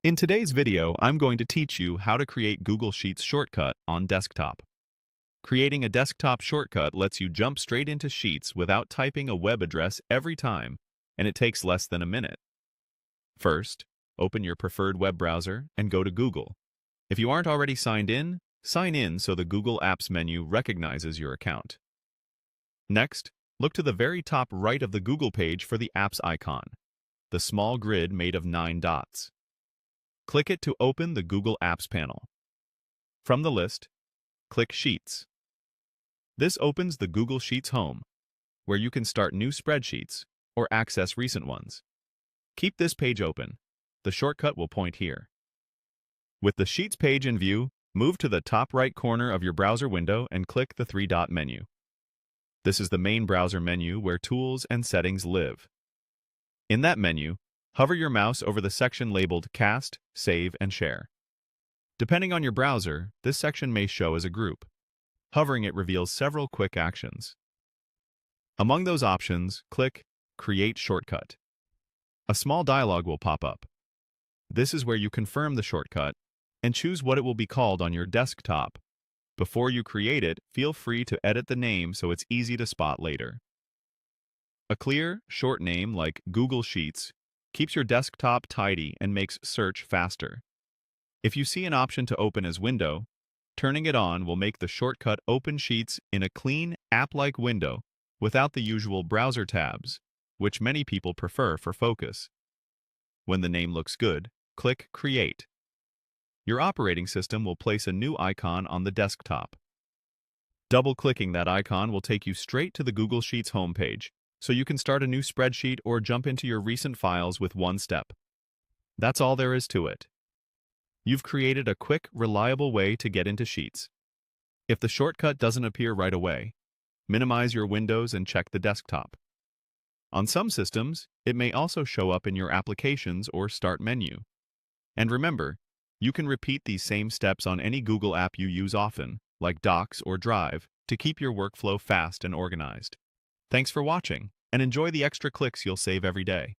In today's video, I'm going to teach you how to create Google Sheets shortcut on desktop. Creating a desktop shortcut lets you jump straight into Sheets without typing a web address every time, and it takes less than a minute. First, open your preferred web browser and go to Google. If you aren't already signed in, sign in so the Google Apps menu recognizes your account. Next, look to the very top right of the Google page for the Apps icon, the small grid made of 9 dots. Click it to open the Google Apps panel. From the list, click Sheets. This opens the Google Sheets home, where you can start new spreadsheets or access recent ones. Keep this page open. The shortcut will point here. With the Sheets page in view, move to the top right corner of your browser window and click the 3-dot menu. This is the main browser menu where Tools and Settings live. In that menu, hover your mouse over the section labeled Cast, Save, and Share. Depending on your browser, this section may show as a group. Hovering it reveals several quick actions. Among those options, click Create Shortcut. A small dialog will pop up. This is where you confirm the shortcut and choose what it will be called on your desktop. Before you create it, feel free to edit the name so it's easy to spot later. A clear, short name like Google Sheets keeps your desktop tidy and makes search faster. If you see an option to open as window, turning it on will make the shortcut open Sheets in a clean, app-like window without the usual browser tabs, which many people prefer for focus. When the name looks good, click Create. Your operating system will place a new icon on the desktop. Double-clicking that icon will take you straight to the Google Sheets homepage, so you can start a new spreadsheet or jump into your recent files with one step. That's all there is to it. You've created a quick, reliable way to get into Sheets. If the shortcut doesn't appear right away, minimize your windows and check the desktop. On some systems, it may also show up in your Applications or Start menu. And remember, you can repeat these same steps on any Google app you use often, like Docs or Drive, to keep your workflow fast and organized. Thanks for watching, and enjoy the extra clicks you'll save every day.